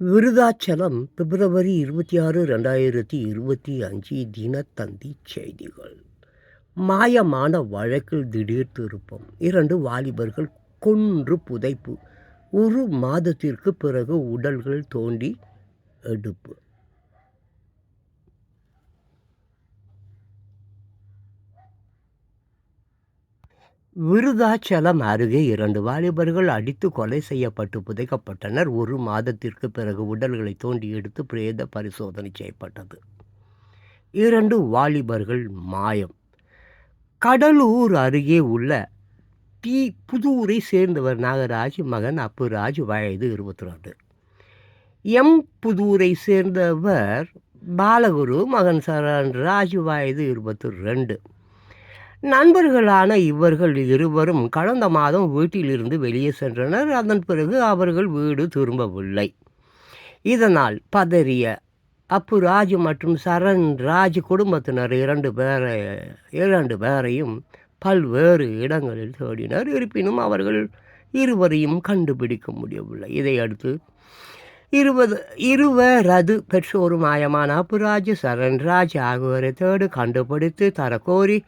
விருதாச்சலம் பிப்ரவரி 26, 2025 தினத்தந்தி செய்திகள். மாயமான வழக்கில் திடீர் திருப்பம். 2 வாலிபர்கள் கொன்று புதைப்பு. 1 மாதத்திற்கு பிறகு உடல்கள் தோண்டி எடுப்பு. விருதாச்சலம் அருகே 2 வாலிபர்கள் அடித்து கொலை செய்யப்பட்டு புதைக்கப்பட்டனர். 1 மாதத்திற்கு பிறகு உடல்களை தோண்டி எடுத்து பிரேத பரிசோதனை செய்யப்பட்டது. 2 வாலிபர்கள் மாயம். கடலூர் அருகே உள்ள புதூரை சேர்ந்தவர் நாகராஜ், மகன் அப்புராஜ், வயது 22. புதூரை சேர்ந்தவர் பாலகுரு, மகன் சரண்ராஜ், வயது 22. நண்பர்களான இவர்கள் இருவரும் கடந்த மாதம் வீட்டிலிருந்து வெளியே சென்றனர். அதன் பிறகு அவர்கள் வீடு திரும்பவில்லை. இதனால் பதறிய அப்புராஜ் மற்றும் சரண்ராஜ் குடும்பத்தினர் 2 பேரையும் பல்வேறு இடங்களில் தேடினர். இருப்பினும் அவர்கள் இருவரையும் கண்டுபிடிக்க முடியவில்லை. இதையடுத்து இருவரது பெற்றோர் மாயமான அப்புராஜ், சரண்ராஜ் ஆகியோரை தேடி கண்டுபிடித்து தரக்கோரி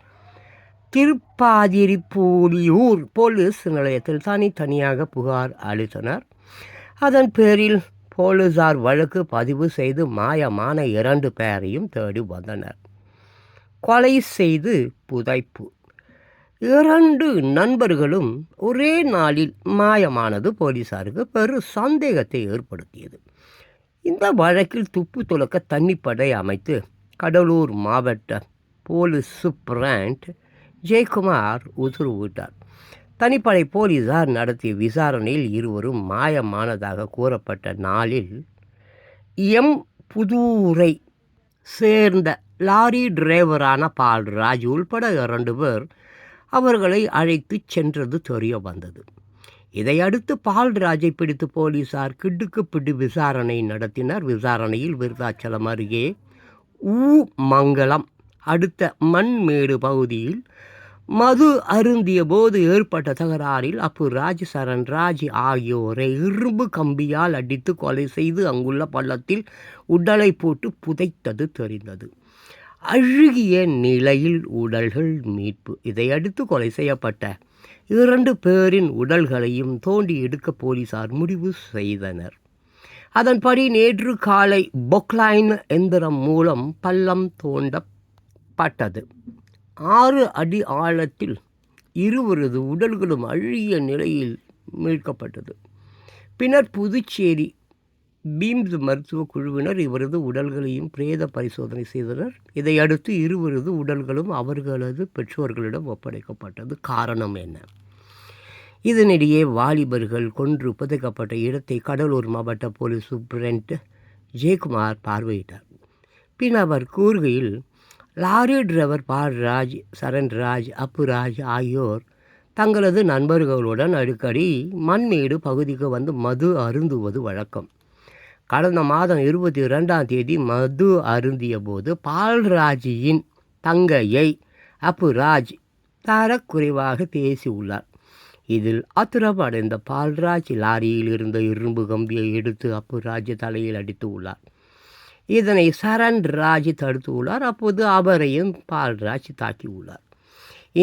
திருப்பாதிரிப்பூலியூர் போலீஸ் நிலையத்தில் தனித்தனியாக புகார் அளித்தனர். அதன் பேரில் போலீசார் வழக்கு பதிவு செய்து மாயமான 2 பேரையும் தேடி வந்தனர். கொலை செய்து புதைப்பு. 2 நண்பர்களும் ஒரே நாளில் மாயமானது போலீசாருக்கு பெரும் சந்தேகத்தை ஏற்படுத்தியது. இந்த வழக்கில் துப்பு துலக்க தனிப்படை அமைத்து கடலூர் மாவட்ட போலீஸ் சூப்பரண்ட் ஜெயக்குமார் உத்தரவிட்டார். தனிப்படை போலீசார் நடத்திய விசாரணையில் இருவரும் மாயமானதாக கூறப்பட்ட நாளில் புதூரை சேர்ந்த லாரி டிரைவரான பால்ராஜ் உள்பட 2 பேர் அவர்களை அழைத்து சென்றது தெரிய வந்தது. இதையடுத்து பால்ராஜை பிடித்து போலீசார் கிடுக்கு பிடி விசாரணை நடத்தினர். விசாரணையில் விருதாச்சலம் அருகே மங்கலம் அடுத்த மண்மேடு பகுதியில் மது அருந்திய போது ஏற்பட்ட தகராறில் அப்புராஜ், சரண்ராஜ் ஆகியோரை இரும்பு கம்பியால் அடித்து கொலை செய்து அங்குள்ள பள்ளத்தில் உடலை போட்டு புதைத்தது தெரிந்தது. அழுகிய நிலையில் உடல்கள் மீட்பு. இதையடுத்து கொலை செய்யப்பட்ட 2 பேரின் உடல்களையும் தோண்டி எடுக்க போலீசார் முடிவு செய்தனர். அதன்படி நேற்று காலை பொக்லைன் எந்திரம் மூலம் பள்ளம் தோண்டப்பட்டது. 6 அடி ஆழத்தில் இருவரது உடல்களும் அழுகிய நிலையில் மீட்கப்பட்டது. பின்னர் புதுச்சேரி பீம்ஸ் மருத்துவ குழுவினர் இவரது உடல்களையும் பிரேத பரிசோதனை செய்தனர். இதையடுத்து இருவரது உடல்களும் அவர்களது பெற்றோர்களிடம் ஒப்படைக்கப்பட்டது. காரணம் என்ன? இதனிடையே வாலிபர்கள் கொன்று புதைக்கப்பட்ட இடத்தை கடலூர் மாவட்ட போலீஸ் சூப்பரண்ட் ஜெயக்குமார் பார்வையிட்டார். பின் அவர் கூறுகையில், லாரி டிரைவர் பால்ராஜ், சரண்ராஜ், அப்புராஜ் ஆகியோர் தங்களது நண்பர்களுடன் அடிக்கடி மண்மேடு பகுதிக்கு வந்து மது அருந்துவது வழக்கம். கடந்த மாதம் 22ஆம் தேதி மது அருந்திய போது பால்ராஜின் தங்கையை அப்புராஜ் தரக்குறைவாக பேசியுள்ளார். இதில் ஆத்திரம் அடைந்த பால்ராஜ் லாரியில் இருந்த இரும்பு கம்பியை எடுத்து அப்புராஜ் தலையில் அடித்து உள்ளார். இதனை சரண்ராஜ் தடுத்து உள்ளார். அப்போது அவரையும் பால்ராஜ் தாக்கியுள்ளார்.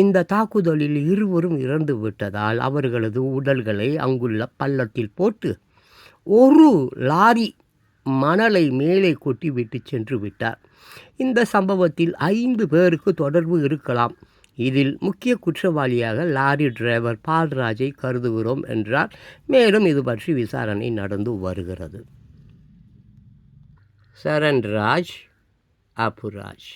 இந்த தாக்குதலில் இருவரும் இறந்து விட்டதால் அவர்களது உடல்களை அங்குள்ள பள்ளத்தில் போட்டு ஒரு லாரி மணலை மேலே கொட்டி விட்டு சென்று விட்டார். இந்த சம்பவத்தில் 5 பேருக்கு தொடர்பு இருக்கலாம். இதில் முக்கிய குற்றவாளியாக லாரி டிரைவர் பால்ராஜை கருதுகிறோம் என்றார். மேலும் இது பற்றி விசாரணை நடந்து வருகிறது. சரண்ராஜ், அப்புராஜ்.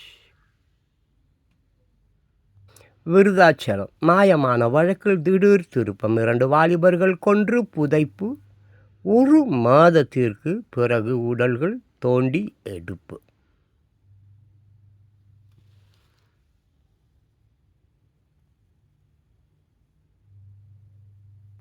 விருதாச்சலம் மாயமான வழக்கில் திடீர் திருப்பம். 2 வாலிபர்கள் கொன்று புதைப்பு. 1 மாதத்திற்கு பிறகு உடல்கள் தோண்டி எடுப்பு.